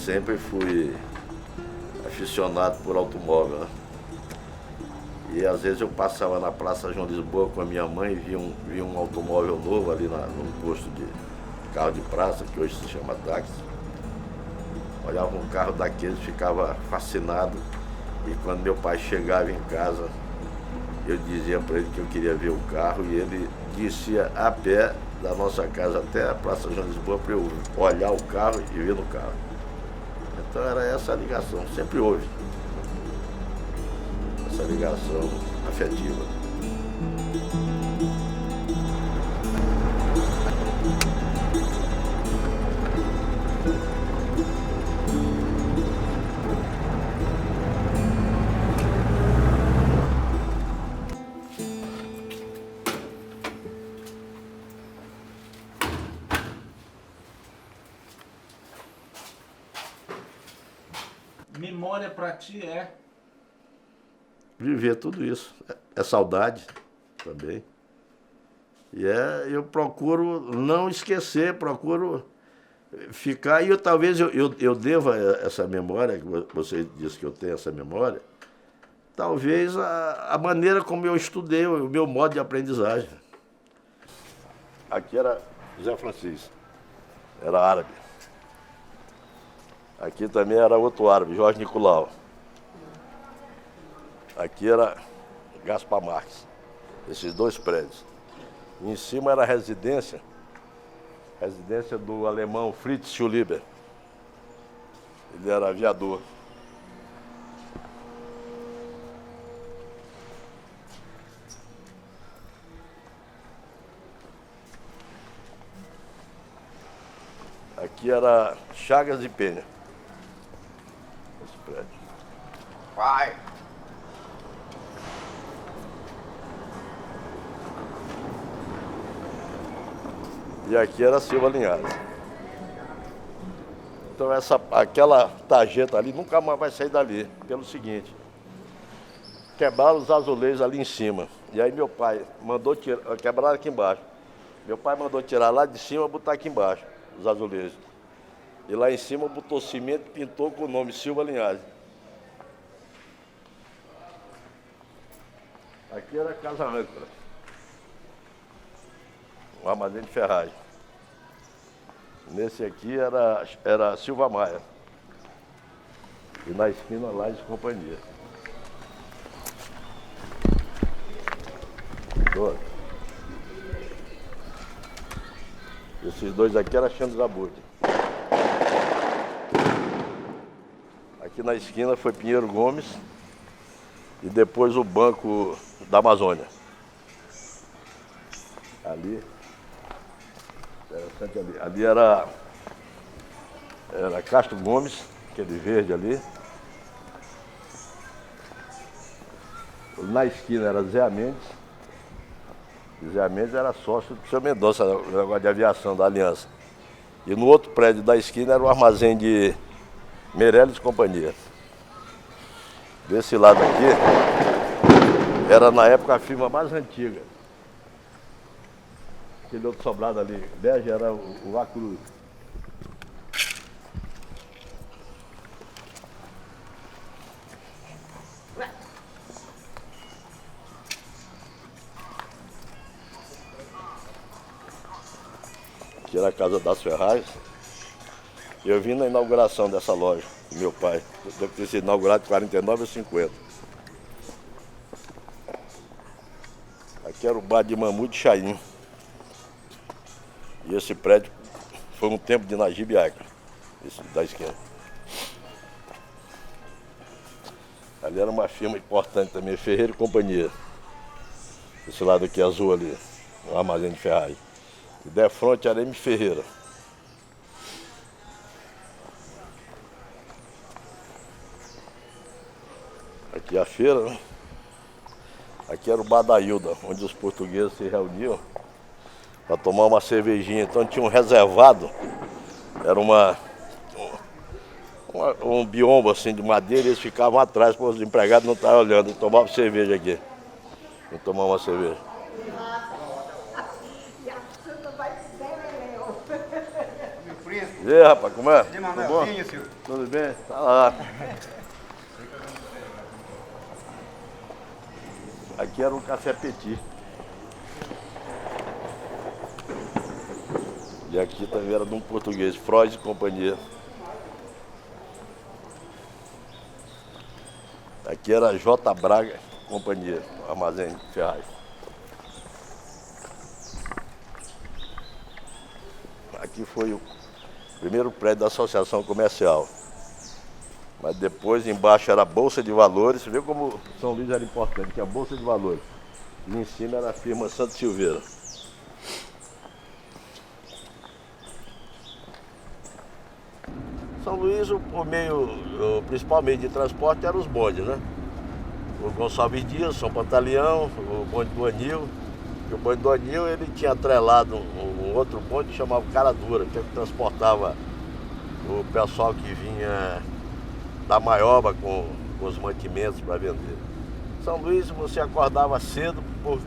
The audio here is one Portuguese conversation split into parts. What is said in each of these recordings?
sempre fui aficionado por automóvel, né? E às vezes eu passava na Praça João Lisboa com a minha mãe e via um automóvel novo ali num posto de carro de praça, que hoje se chama táxi. Olhava um carro daqueles, ficava fascinado. E quando meu pai chegava em casa, eu dizia para ele que eu queria ver o carro e ele descia a pé da nossa casa até a Praça João Lisboa para eu olhar o carro e ver no carro. Então era essa a ligação, sempre houve essa ligação afetiva. Memória pra ti é? Viver tudo isso. É saudade também. E eu procuro não esquecer, procuro ficar. E talvez eu deva essa memória, que você disse que eu tenho essa memória, talvez a maneira como eu estudei, o meu modo de aprendizagem. Aqui era José Francisco, era árabe. Aqui também era outro árabe, Jorge Nicolau. Aqui era Gaspar Marques, esses dois prédios. E em cima era a residência do alemão Fritz Schulliber. Ele era aviador. Aqui era Chagas e Penha. Esse prédio. Vai! E aqui era Silva Linhares. Então aquela tarjeta ali nunca mais vai sair dali, pelo seguinte. Quebraram os azulejos ali em cima. E aí meu pai mandou tirar, quebraram aqui embaixo. Meu pai mandou tirar lá de cima e botar aqui embaixo, os azulejos. E lá em cima botou cimento e pintou com o nome Silva Linhares. Aqui era Casa Âncora. Um armazém de ferragem. Nesse aqui era Silva Maia. E na esquina Lages Companhia. Esses dois aqui eram Xandro Zabud. Aqui na esquina foi Pinheiro Gomes e depois o Banco da Amazônia. Ali era Castro Gomes, aquele verde ali. Na esquina era Zé Mendes. E Zé Mendes era sócio do seu Mendonça, o negócio de aviação da Aliança. E no outro prédio da esquina era o armazém de Meirelles e Companhia. Desse lado aqui era na época a firma mais antiga. Aquele outro sobrado ali, bege, era o Acruz. Aqui era a Casa das Ferragens. Eu vim na inauguração dessa loja, do meu pai. Deve ter sido inaugurado em 49 ou 50. Aqui era o bar de Mamu de Chaim. E esse prédio foi um tempo de Najib Acre, esse da esquina. Ali era uma firma importante também, Ferreira e Companhia. Esse lado aqui azul ali, um armazém de ferragem. E de frente era M. Ferreira. Aqui a feira, né? Aqui era o Bar da Hilda, onde os portugueses se reuniam para tomar uma cervejinha. Então tinha um reservado, era um biombo assim de madeira, e eles ficavam atrás para os empregados não estarem olhando, e tomavam cerveja aqui. E tomar uma cerveja. E aí, rapaz, como é? De Tudo bom? Manuelzinho, senhor. Tudo bem? Tá lá. Aqui era um café petit. E aqui também era de um português, Freud e companhia. Aqui era J. Braga e companhia, armazém de Ferraz. Aqui foi o primeiro prédio da Associação Comercial. Mas depois embaixo era a Bolsa de Valores. Você vê como São Luís era importante, que é a Bolsa de Valores. E em cima era a firma Santos Silveira. São Luís, o principal meio de transporte era os bondes, né? O Gonçalves Dias, São Pantaleão, o bonde do Anil. E o bonde do Anil, ele tinha atrelado um outro bonde que chamava Cara Dura, que transportava o pessoal que vinha da Maioba com os mantimentos para vender. São Luís, você acordava cedo com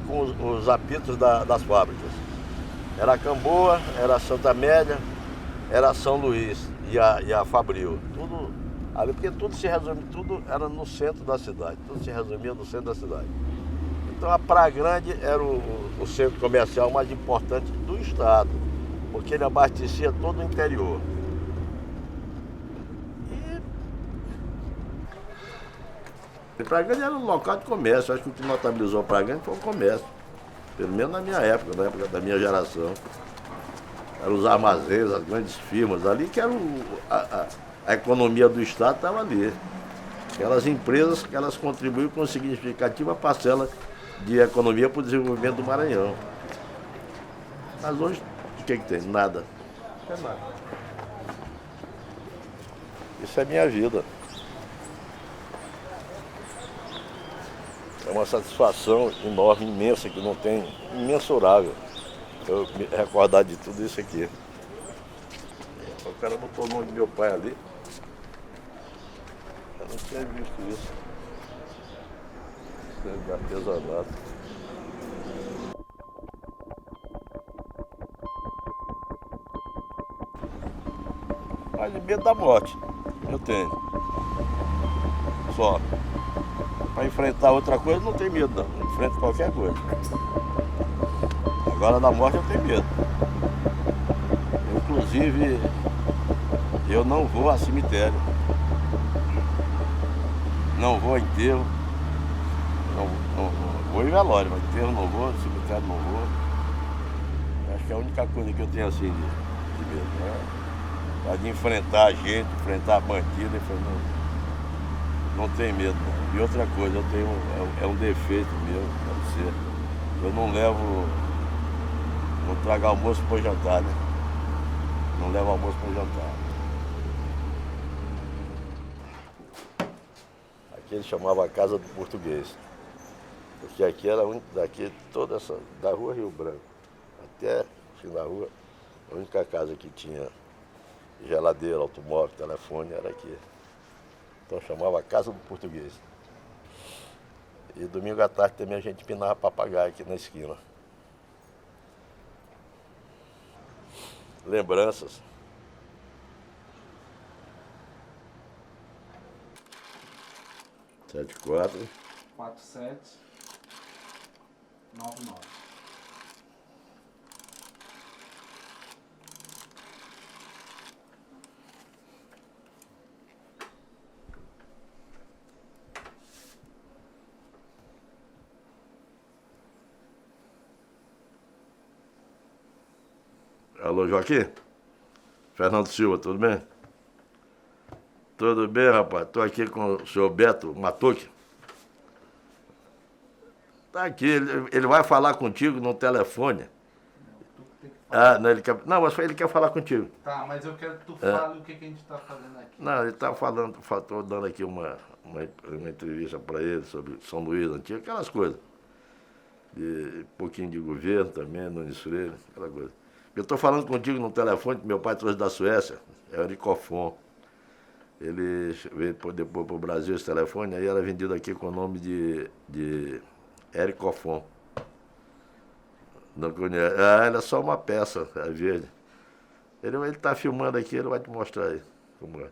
os apitos das fábricas. Era Camboa, era Santa Amélia, era São Luís e a Fabril. Tudo ali, porque tudo se resumia, tudo era no centro da cidade, tudo se resumia no centro da cidade. Então a Praia Grande era o centro comercial mais importante do estado, porque ele abastecia todo o interior. E Praia Grande era um local de comércio, acho que o que notabilizou a Praia Grande foi o comércio, pelo menos na minha época, na época da minha geração. Eram os armazéns, as grandes firmas ali, que era a economia do estado estava ali. Aquelas empresas que elas contribuíam com significativa parcela de economia para o desenvolvimento do Maranhão. Mas hoje, o que tem? Nada. Não é nada. Isso é minha vida. É uma satisfação enorme, imensa, que não tem, imensurável. Eu me recordar de tudo isso aqui. O cara botou o nome do meu pai ali. Eu não tinha visto isso. Isso é de artesanato. Mas de medo da morte, eu tenho. Só. Para enfrentar outra coisa, não tem medo não. Eu enfrento qualquer coisa. Agora da morte eu tenho medo. Inclusive, eu não vou a cemitério. Não vou a enterro. Não vou em velório, mas enterro não vou, cemitério não vou. Acho que é a única coisa que eu tenho assim de medo, né? De enfrentar a gente, enfrentar a bandido, não tenho medo. Não. E outra coisa, eu tenho, é um defeito meu, pode ser. Eu não trago almoço para jantar, né? Não levo almoço para jantar. Aqui ele chamava a Casa do Português. Porque aqui era daqui, toda essa, da rua Rio Branco até o fim da rua, a única casa que tinha geladeira, automóvel, telefone era aqui. Então chamava a Casa do Português. E domingo à tarde também a gente pinava papagaio aqui na esquina. Lembranças. Sete, 4. 4799. Alô, Joaquim? Fernando Silva, tudo bem? Tudo bem, rapaz? Estou aqui com o senhor Beto Matuque. Está aqui, ele vai falar contigo no telefone. Não, mas ele quer falar contigo. Tá, mas eu quero que tu fale o que a gente está fazendo aqui. Não, ele está falando, estou dando aqui uma entrevista para ele sobre São Luís Antigo, aquelas coisas. Um pouquinho de governo também, Nunes Freire, aquela coisa. Eu estou falando contigo no telefone que meu pai trouxe da Suécia, é o Ericofon. Ele veio depois para o Brasil esse telefone, aí era vendido aqui com o nome de Ericofon. Não conhece? Ele é só uma peça, é verde. Ele está filmando aqui, ele vai te mostrar aí como é.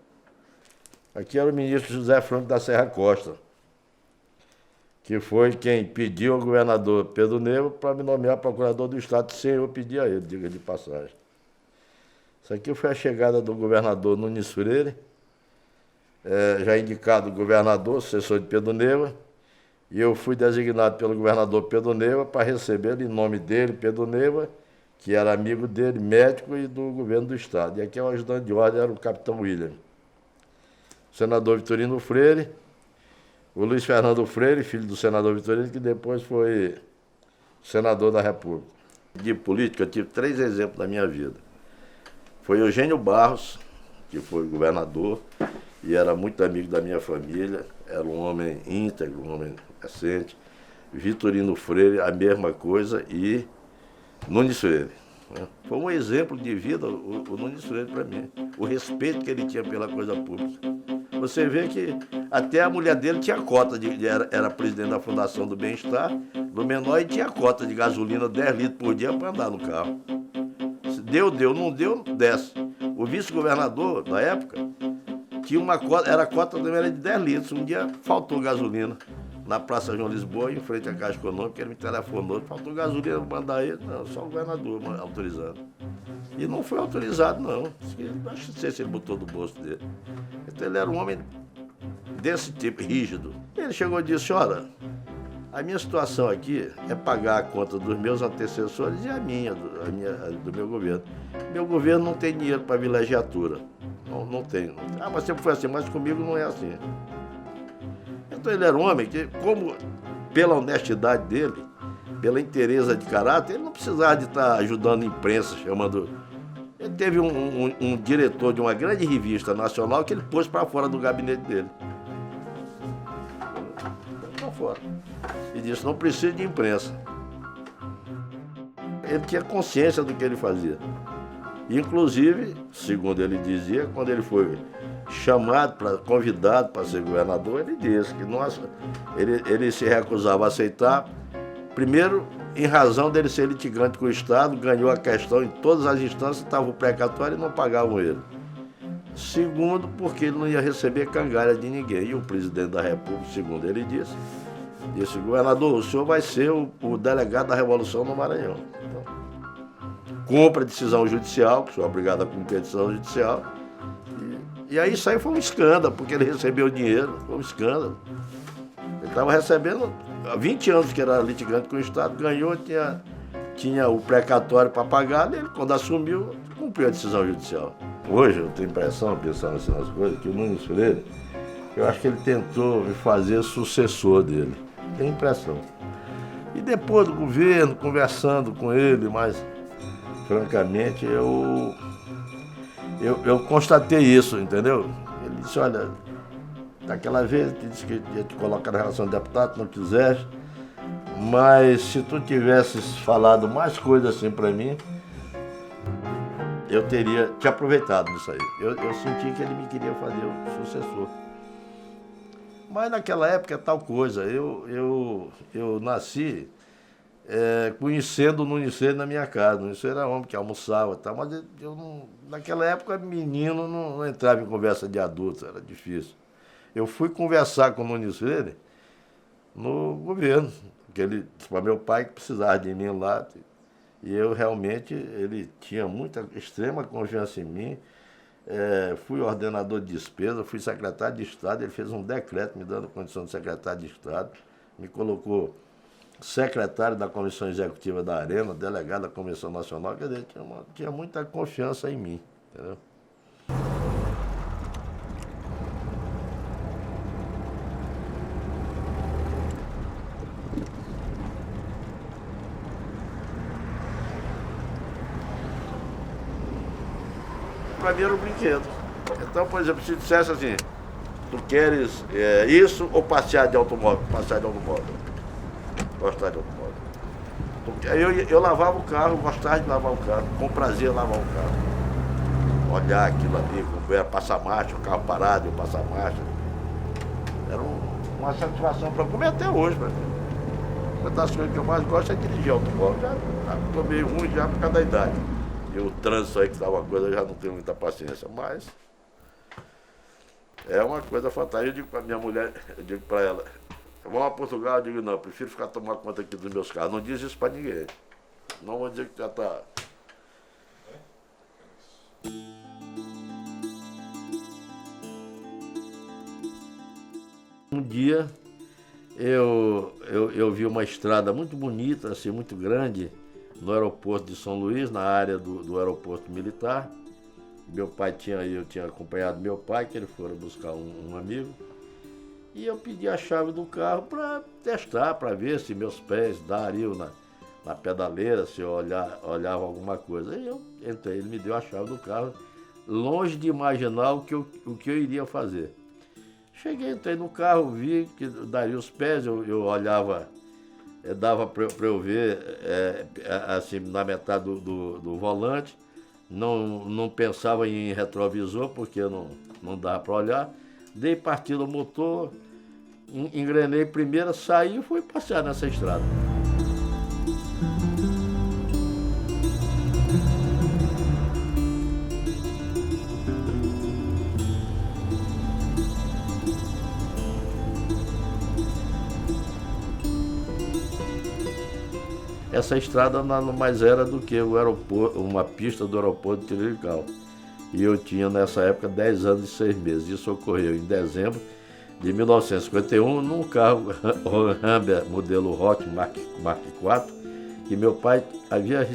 Aqui era o ministro José Franco da Serra Costa, que foi quem pediu ao governador Pedro Negro para me nomear procurador do Estado, sem eu pedir a ele, diga de passagem. Isso aqui foi a chegada do governador Nunes Freire, já indicado governador, assessor de Pedro Negro, e eu fui designado pelo governador Pedro Negro para receber em nome dele, Pedro Negro, que era amigo dele, médico e do governo do Estado. E aqui o ajudante de ordem era o capitão William. O senador Vitorino Freire, o Luiz Fernando Freire, filho do senador Vitorino, que depois foi senador da República. De política, eu tive 3 exemplos na minha vida. Foi Eugênio Barros, que foi governador, e era muito amigo da minha família, era um homem íntegro, um homem decente. Vitorino Freire, a mesma coisa, e Nunes Freire. Foi um exemplo de vida o Nunes Freire para mim, o respeito que ele tinha pela coisa pública. Você vê que até a mulher dele tinha cota, era presidente da Fundação do Bem-Estar, do menor, e tinha cota de gasolina 10 litros por dia para andar no carro. Se deu, não deu, desce. O vice-governador, da época, tinha uma cota, a cota também era de 10 litros. Um dia faltou gasolina na Praça João Lisboa, em frente à Caixa Econômica, ele me telefonou, faltou gasolina para mandar ele. Não, só o governador autorizando. E não foi autorizado, não. Não sei se ele botou do bolso dele. Então ele era um homem desse tipo, rígido. Ele chegou e disse, olha, a minha situação aqui é pagar a conta dos meus antecessores e a minha do meu governo. Meu governo não tem dinheiro para vilegiatura. Não tem. Ah, mas sempre foi assim, mas comigo não é assim. Então ele era um homem que, como pela honestidade dele, pela inteireza de caráter, ele não precisava de estar ajudando a imprensa, chamando... Ele teve um diretor de uma grande revista nacional que ele pôs para fora do gabinete dele. Para fora. E disse, não precisa de imprensa. Ele tinha consciência do que ele fazia. Inclusive, segundo ele dizia, quando ele foi convidado para ser governador, ele disse que ele se recusava a aceitar, primeiro, em razão dele ser litigante com o Estado, ganhou a questão em todas as instâncias, estava o precatório e não pagavam ele. Segundo, porque ele não ia receber cangalha de ninguém. E o presidente da República, segundo ele disse, governador, o senhor vai ser o delegado da Revolução no Maranhão. Então, cumpra a decisão judicial, que o senhor é obrigado a cumprir a decisão judicial. E aí isso aí foi um escândalo, porque ele recebeu o dinheiro, foi um escândalo. Ele estava recebendo há 20 anos que era litigante com o Estado, ganhou, tinha o precatório para pagar, ele, quando assumiu, cumpriu a decisão judicial. Hoje eu tenho a impressão, pensando assim nas coisas, que o Nunes Freire, eu acho que ele tentou me fazer sucessor dele. Tenho impressão. E depois do governo, conversando com ele, mas francamente eu constatei isso, entendeu? Ele disse, olha, daquela vez ele disse que ia te colocar na relação de deputado, não quiseste, mas se tu tivesses falado mais coisas assim para mim, eu teria te aproveitado disso aí. Eu senti que ele me queria fazer o sucessor. Mas naquela época é tal coisa, eu nasci conhecendo o Nunes Freire na minha casa. O Nunes Freire era homem que almoçava e tal, mas eu não, naquela época menino não entrava em conversa de adulto, era difícil. Eu fui conversar com o Nunes Freire no governo, porque ele disse para meu pai que precisava de mim lá, e eu realmente, ele tinha muita, extrema confiança em mim. Fui ordenador de despesa, fui secretário de Estado, ele fez um decreto me dando condição de secretário de Estado, me colocou secretário da Comissão Executiva da Arena, delegado da Comissão Nacional, quer dizer, tinha muita confiança em mim, entendeu? Para mim era um brinquedo. Então, por exemplo, se dissesse assim, tu queres isso ou passear de automóvel? Passear de automóvel. Gostar de automóvel. Eu lavava o carro, gostava de lavar o carro, com prazer lavar o carro. Olhar aquilo ali, como era passar marcha, o carro parado, eu passar marcha. Era uma satisfação para comer até hoje, para mim. Uma das coisas que eu mais gosto é dirigir automóvel. Já tomei ruim já por causa da idade. E o trânsito aí que estava uma coisa, eu já não tenho muita paciência. Mas é uma coisa fantástica. Eu digo para minha mulher, eu digo para ela, vamos a Portugal? Eu digo, não, eu prefiro ficar tomando conta aqui dos meus carros. Não diz isso para ninguém. Não vou dizer que já está... Um dia eu vi uma estrada muito bonita, assim, muito grande, no aeroporto de São Luís, na área do aeroporto militar. Eu tinha acompanhado meu pai, que ele foi buscar um amigo, e eu pedi a chave do carro para testar, para ver se meus pés dariam na pedaleira, se eu olhava alguma coisa. Aí eu entrei, ele me deu a chave do carro, longe de imaginar o que eu iria fazer. Cheguei, entrei no carro, vi que daria os pés, eu olhava, dava para eu ver assim, na metade do volante, não pensava em retrovisor, porque não dava para olhar. Dei partida ao motor, engrenei primeiro, saí e fui passear nessa estrada. Essa estrada nada mais era do que o aeroporto, uma pista do aeroporto de Tirirical. E eu tinha nessa época 10 anos e 6 meses. Isso ocorreu em dezembro de 1951 num carro Humber modelo Hot Mark IV, que meu pai havia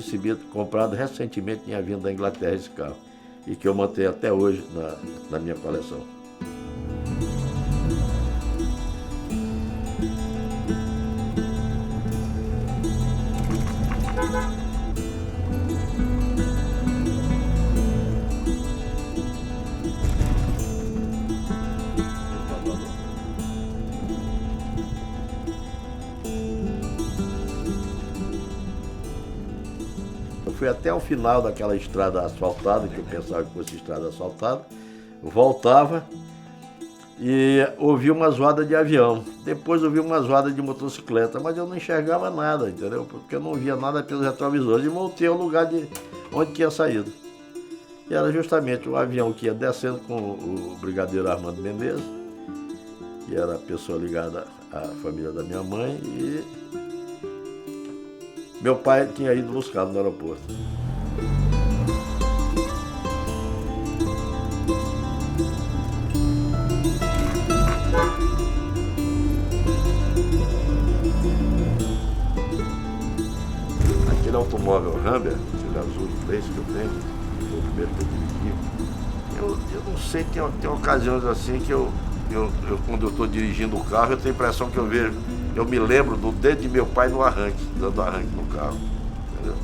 comprado recentemente, tinha vindo da Inglaterra esse carro, e que eu mantenho até hoje na minha coleção. Eu fui até o final daquela estrada asfaltada, que eu pensava que fosse estrada asfaltada, voltava e ouvi uma zoada de avião. Depois ouvi uma zoada de motocicleta, mas eu não enxergava nada, entendeu? Porque eu não via nada pelos retrovisores. E voltei ao lugar onde tinha saído. E era justamente o avião que ia descendo com o brigadeiro Armando Menezes, que era a pessoa ligada à família da minha mãe, e meu pai tinha ido buscar no aeroporto. Aquele automóvel Humber, aquele azul inglês que eu tenho, foi o primeiro que eu dirigi. Eu não sei, tem ocasiões assim que quando eu estou dirigindo o carro, eu tenho a impressão que eu me lembro do dedo de meu pai no arranque, dando arranque no carro. Entendeu?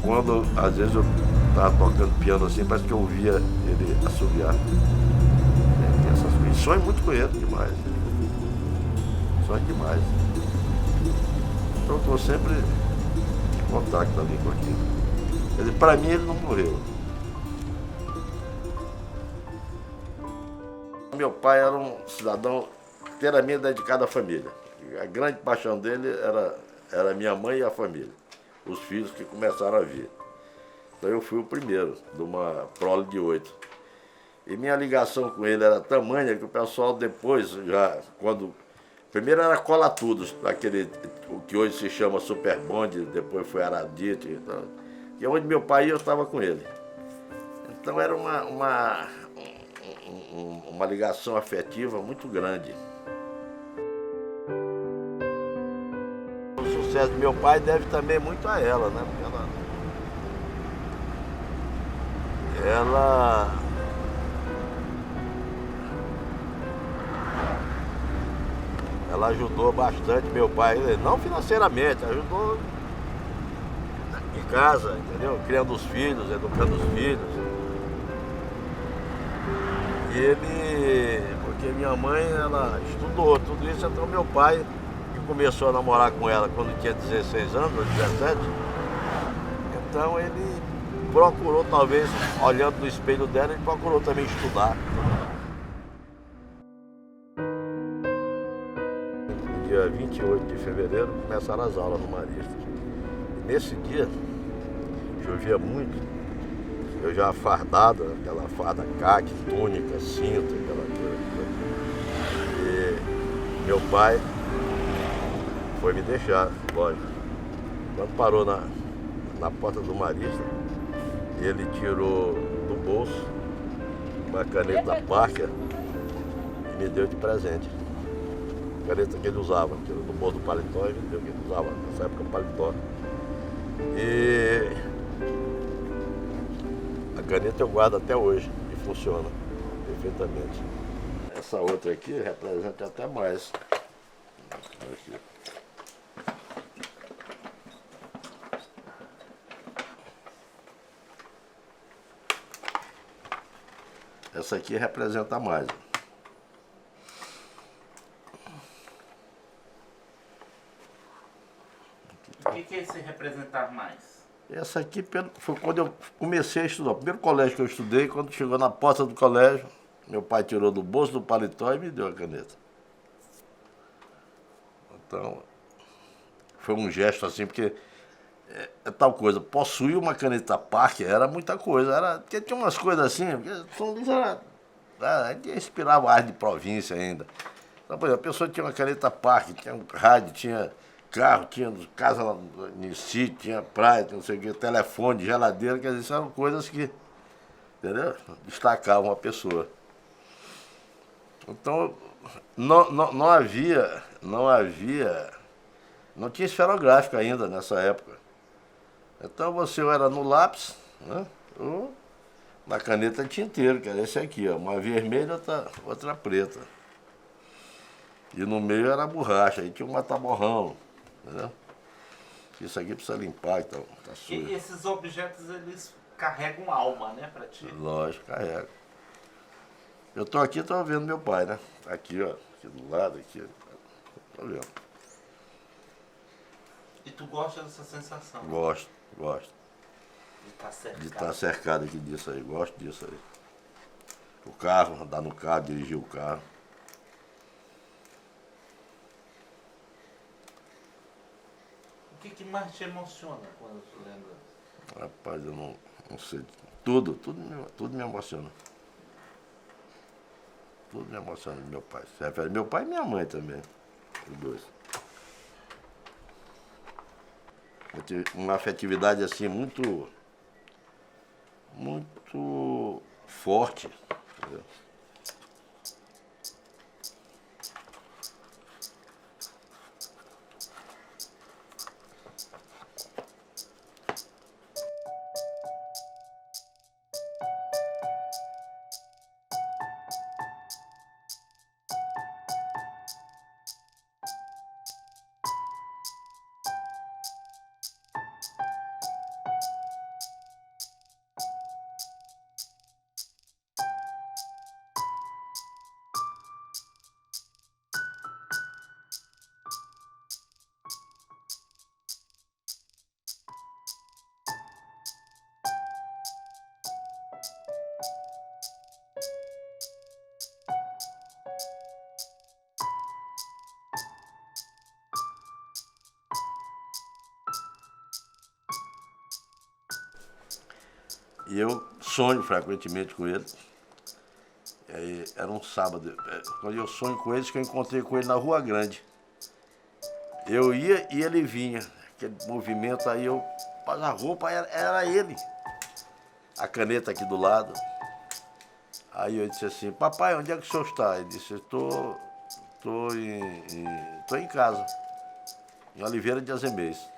Quando, às vezes, eu estava tocando piano assim, parece que eu ouvia ele assobiar. Tem essas coisas. Sonho muito com ele, demais. Sonho demais. Então eu estou sempre em contato ali com aquilo. Para mim, ele não morreu. Meu pai era um cidadão inteiramente dedicado à família. A grande paixão dele era minha mãe e a família, os filhos que começaram a vir. Então eu fui o primeiro de uma prole de 8. E minha ligação com ele era tamanha que o pessoal depois, primeiro era Cola Tudo, o que hoje se chama Super Bond, depois foi Aradito. Então, e onde meu pai ia, eu estava com ele. Então era uma ligação afetiva muito grande. O sucesso do meu pai deve também muito a ela, né? Porque ela ajudou bastante meu pai, não financeiramente, ajudou em casa, entendeu? Criando os filhos, educando os filhos. Porque minha mãe, ela estudou tudo isso, então meu pai, que começou a namorar com ela quando tinha 16 anos, ou 17, então ele procurou, talvez, olhando no espelho dela, ele procurou também estudar. No dia 28 de fevereiro, começaram as aulas no Marista. E nesse dia, chovia muito, eu já fardado, aquela farda caque, túnica, cinto, aquela coisa. E meu pai foi me deixar, lógico. Quando parou na porta do Marista, ele tirou do bolso uma caneta Parker e me deu de presente. A caneta que ele usava, tirou do bolso do paletó e me deu que ele usava, nessa época paletó. E a caneta eu guardo até hoje e funciona perfeitamente. Essa outra aqui representa até mais. Aqui. Essa aqui representa mais. O que é esse representar mais? Essa aqui foi quando eu comecei a estudar. O primeiro colégio que eu estudei, quando chegou na porta do colégio, meu pai tirou do bolso do paletó e me deu a caneta. Então, foi um gesto assim, porque é tal coisa, possuir uma caneta Parker era muita coisa, porque tinha umas coisas assim, porque São Luís inspirava ar de província ainda. Então, por exemplo, a pessoa tinha uma caneta Parker, tinha um rádio, tinha carro, tinha casa no sítio, tinha praia, tinha não sei o que, telefone, geladeira, quer dizer, isso eram coisas que, entendeu? Destacavam a pessoa. Então, não tinha esferográfica ainda nessa época. Então você era no lápis, né? Ou na caneta tinteiro, que era esse aqui, ó, uma vermelha, outra preta. E no meio era a borracha, aí tinha um mata-borrão, entendeu? Isso aqui precisa limpar, então tá sujo. E esses objetos, eles carregam alma, né, pra ti? Lógico, carrega. Eu tô aqui, tô vendo meu pai, né? Aqui, ó, aqui do lado, aqui, tô vendo. E tu gosta dessa sensação? Gosto. De estar cercado. De estar cercado aqui disso aí, gosto disso aí. O carro, andar no carro, dirigir o carro. O que mais te emociona quando tu lembra? Rapaz, eu não sei. Tudo me emociona. Tudo me emociona do meu pai. Se refere ao meu pai e minha mãe também. Os dois. Eu tive uma afetividade assim muito forte. Entendeu? E eu sonho frequentemente com ele. E aí, era um sábado. Quando eu sonho com ele, que eu encontrei com ele na Rua Grande. Eu ia e ele vinha. Aquele movimento aí, a roupa era ele. A caneta aqui do lado. Aí eu disse assim, papai, onde é que o senhor está? Ele disse, estou em casa, em Oliveira de Azemês.